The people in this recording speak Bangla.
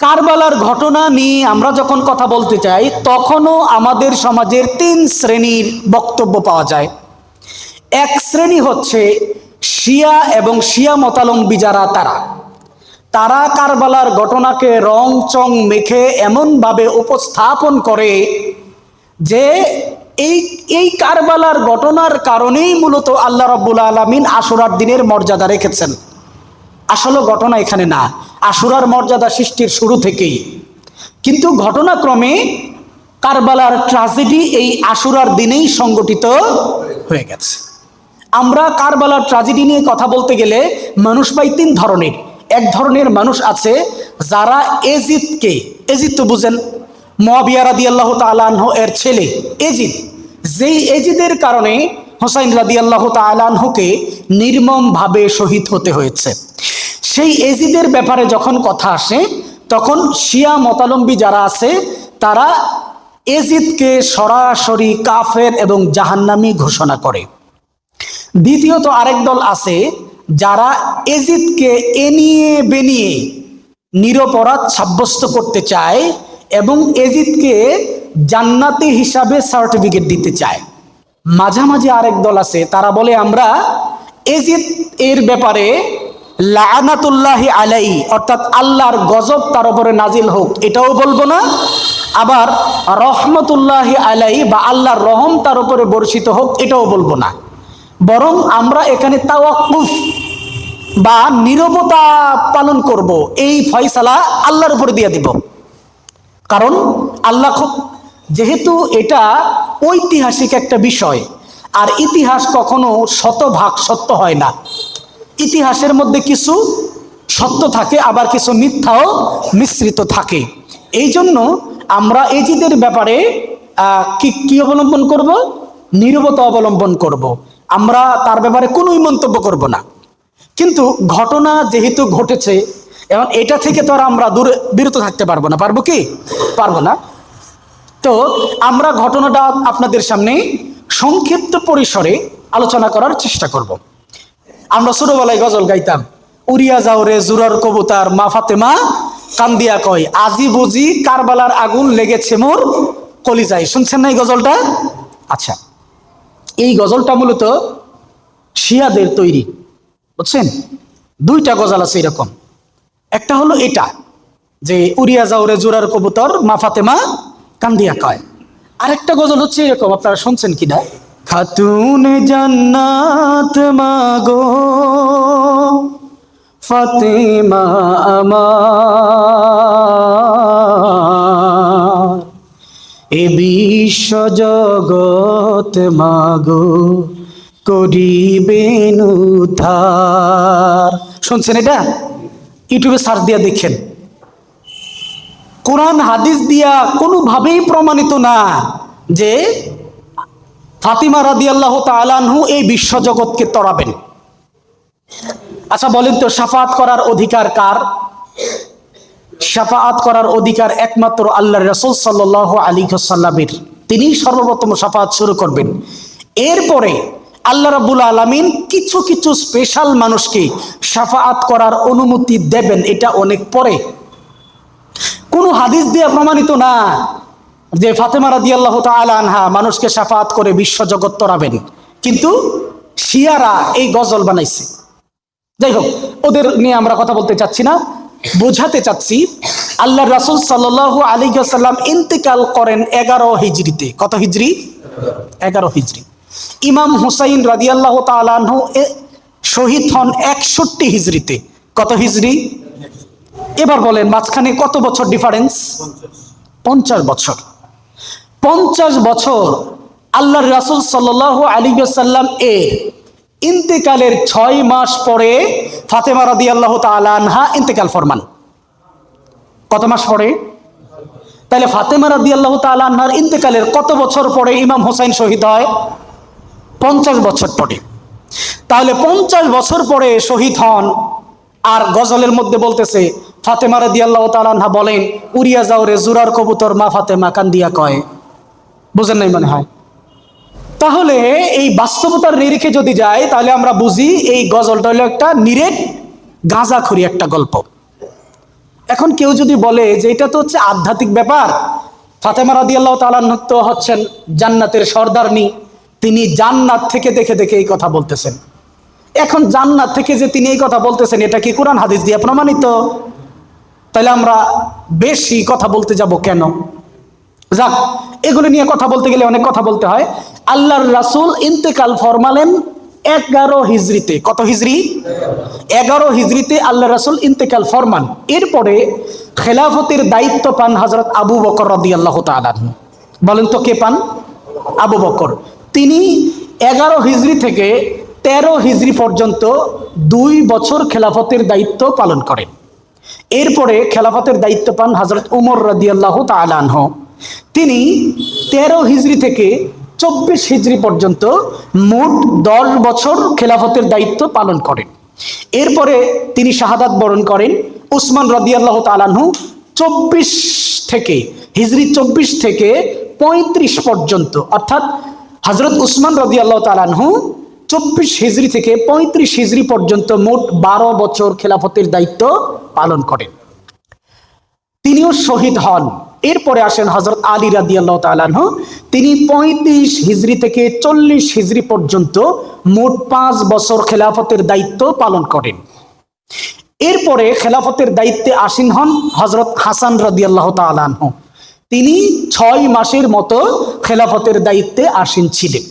কারবালার ঘটনা নিয়ে আমরা যখন কথা বলতে চাই তখনও আমাদের সমাজের 3 শ্রেণীর বক্তব্য পাওয়া যায়। এক শ্রেণী হচ্ছে শিয়া এবং শিয়া মতাবলম্বী যারা তারা কারবালার ঘটনাকে রং চং মেখে এমনভাবে উপস্থাপন করে যে এই কারবালার ঘটনার কারণেই মূলত আল্লাহ রাব্বুল আলামিন আশুরার দিনের মর্যাদা রেখেছেন। আসলে ঘটনা এখানে না, আশুরার মর্যাদা সৃষ্টির শুরু থেকেই, কিন্তু ঘটনাক্রমে কারবালার ট্র্যাজেডি এই আশুরার দিনেই সংগঠিত হয়ে গেছে। আমরা কারবালার ট্র্যাজেডি নিয়ে কথা বলতে গেলে মানুষ পাই 3 ধরনের। এক ধরনের মানুষ আছে যারা এজিদ তো বুঝেন, মুআবিয়া রাদিয়াল্লাহু তাআলা আনহু এর ছেলে এজিদ, যেই এজিদের কারণে হুসাইন রাদিয়াল্লাহু তাআলা আনহুকে নির্মমভাবে শহীদ হতে হয়েছে। সেই এজিদের ব্যাপারে যখন কথা আসে তখন শিয়া মতাবলম্বী যারা আছে তারা এজিদকে সরাসরি কাফের এবং জাহান্নামী ঘোষণা করে। দ্বিতীয়ত আরেক দল আছে যারা এজিদকে এনিয়ে বেনিয়ে নিরপরাধ সাব্যস্ত করতে চায় এবং এজিদকে জান্নাতি হিসাবে সার্টিফিকেট দিতে চায়। মাঝামাঝি আরেক দল আছে, তারা বলে আমরা এজিদ এর ব্যাপারে লাআনাতুল্লাহি আলাইহি অর্থাৎ আল্লাহর গজব তার উপরে নাজিল হোক এটাও বলবো না, আবার রহমতুল্লাহি আলাইহি বা আল্লাহর রহম তার উপরে বর্ষিত হোক এটাও বলবো না, বরং আমরা এখানে তাওয়াক্কুফ বা নীরবতা পালন করব, এই ফয়সালা আল্লাহর উপরে দিয়ে দিব। কারণ আল্লাহ যেহেতু এটা ঐতিহাসিক একটা বিষয়, আর ইতিহাস কখনো শতভাগ সত্য হয় না, ইতিহাসের মধ্যে কিছু সত্য থাকে আবার কিছু মিথ্যাও মিশ্রিত থাকে। এই জন্য আমরা এজিদের ব্যাপারে কি অবলম্বন করব? নীরবতা অবলম্বন করব। আমরা তার ব্যাপারে কোনোই মন্তব্য করব না। কিন্তু ঘটনা যেহেতু ঘটেছে এবং এটা থেকে তো আর আমরা বিরত থাকতে পারবো না, পারবো কি? পারবো না। তো আমরা ঘটনাটা আপনাদের সামনে সংক্ষিপ্ত পরিসরে আলোচনা করার চেষ্টা করব। আমরা ছোটবেলায় গজল গাইতাম, উড়িয়া যাও রে জুরার কবুতার মা ফাতেমা কান্দিয়া কয়, আজি বুঝি কারবালার আগুন লেগেছে মোর কলিজায়। শুনছেন না এই গজলটা? আচ্ছা, এই গজলটা মূলত শিয়াদের তৈরি, বুঝছেন? 2টা গজল আছে এরকম। একটা হলো এটা যে উড়িয়া যাও রে জুরার কবুতর মা ফাতেমা কান্দিয়া কয়। আরেকটা গজল হচ্ছে এরকম, আপনারা শুনছেন কিনা? খাতুন জান্নাত মাগো ফাতেমা আমার, এ বিশ্ব জগৎ মাগো করিবেন উদ্ধার। শুনছেন এটা? ইউটিউবে সার্চ দিয়া দেখেন। কোরআন হাদিস দিয়া কোনোভাবেই প্রমাণিত না যে ফাতিমা রাদিয়াল্লাহু তাআলা আনহু এই বিশ্বজগৎকে তড়াবেন। আচ্ছা বলেন তো, শাফাআত করার অধিকার কার? শাফাআত করার অধিকার একমাত্র আল্লাহর রাসূল সাল্লাল্লাহু আলাইহি ওয়াসাল্লামের। তিনি সর্বপ্রথম শাফাআত শুরু করবেন। এরপরে আল্লাহ রাব্বুল আলামিন কিছু কিছু স্পেশাল মানুষকে শাফাআত করার অনুমতি দেবেন, এটা অনেক পরে। কোনো হাদিস দিয়ে প্রমাণিত না যে ফাতেমা রাদিয়াল্লাহু তাআলা আনহা মানুষকে শাফাআত করে বিশ্বজগৎ তরাবেন, কিন্তু শিয়ারা এই গজল বানাইছে। যাই হোক, ওদের নিয়ে আমরা কথা বলতে চাচ্ছি না, বোঝাতে চাচ্ছি আল্লাহর রাসূল সাল্লাল্লাহু আলাইহি ওয়াসাল্লাম ইন্তেকাল করেন 11 হিজরিতে। কত হিজরি? 11 হিজরি। ইমাম হুসাইন রাদিয়াল্লাহু তাআলা আনহু শহীদ হন 61 হিজরিতে। কত হিজরি? এবার বলেন মাঝখানে কত বছর ডিফারেন্স? 50 বছর। 50 বছর আল্লাহর রাসূল সাল্লাল্লাহু আলাইহি ওয়াসাল্লাম এর ইন্তেকালের 6 মাস পরে ফাতেমা রাদিয়াল্লাহু তাআলা আনহা ইন্তেকাল ফরমান। কত মাস পরে? তাহলে ফাতেমা রাদিয়াল্লাহু তাআলা আনহার ইন্তেকালের কত বছর পরে ইমাম হোসেন শহীদ হয়? 50 বছর পরে। তাহলে 50 বছর পরে শহীদ হন, আর গজলের মধ্যে বলতেছে ফাতেমা রাদিয়াল্লাহু তাআলা আনহা বলেন, উড়িয়া যাও রে জুরার কবুতর মা ফাতেমা কান্দিয়া কয়। বুঝেন নাই মনে হয়? তাহলে এই বাস্তবতার নিরিখে যদি যাই তাহলে আমরা বুঝি এই গজলটা হলো একটা নিরেট গাঁজাখুরি একটা গল্প। এখন কেউ যদি বলে যে এটা তো হচ্ছে আধ্যাত্মিক ব্যাপার, ফাতেমা রাদিয়াল্লাহু তাআলা তো হচ্ছেন জান্নাতের সর্দারনি, তিনি জান্নাত থেকে দেখে দেখে এই কথা বলতেছেন। এখন জান্নাত থেকে যে তিনি এই কথা বলতেছেন, এটা কি কোরআন হাদিস দিয়ে প্রমাণিত? তাহলে আমরা বেশি কথা বলতে যাব কেন? যাক, এগুলো নিয়ে কথা বলতে গেলে অনেক কথা বলতে হয়। আল্লাহর রাসূল ইন্তেকাল ফরমালেন 11 হিজরিতে। কত হিজরি? 11 হিজরিতে আল্লাহ রাসূল ইন্তেকাল ফরমান। এরপরে খেলাফতের দায়িত্ব পান হযরত আবু বকর রাদিয়াল্লাহু তাআলা। বলেন তো কে পান? আবু বকর। তিনি 11 হিজরি থেকে 13 হিজরি পর্যন্ত 2 বছর খেলাফতের দায়িত্ব পালন করেন। এরপরে খেলাফতের দায়িত্ব পান হযরত উমর রাদিয়াল্লাহু তাআলা আনহু। তিনি 13 হিজরি থেকে 24 হিজরি পর্যন্ত মোট 10 বছর খেলাফতের দায়িত্ব পালন করেন। এরপরে তিনি শাহাদাত বরণ করেন। উসমান রাদিয়াল্লাহু তাআলা আনহু 24 থেকে হিজরি 24 থেকে 35 পর্যন্ত, অর্থাৎ হযরত উসমান রাদিয়াল্লাহু তাআলা আনহু 24 হিজরি থেকে 35 হিজরি পর্যন্ত মোট 12 বছর খেলাফতের দায়িত্ব পালন করেন। তিনিও শহীদ হন। এরপরে আসেন হযরত আলী রাদিয়াল্লাহু তাআলা আনহু। তিনি 35 হিজরি থেকে 40 হিজরি পর্যন্ত মোট 5 বছর খেলাফতের দায়িত্ব পালন করেন। এরপরে খেলাফতের দায়িত্বে আসীন হন হযরত হাসান রাদিয়াল্লাহু তাআলা আনহু। তিনি 6 মাসের মতো খেলাফতের দায়িত্বে আসীন ছিলেন।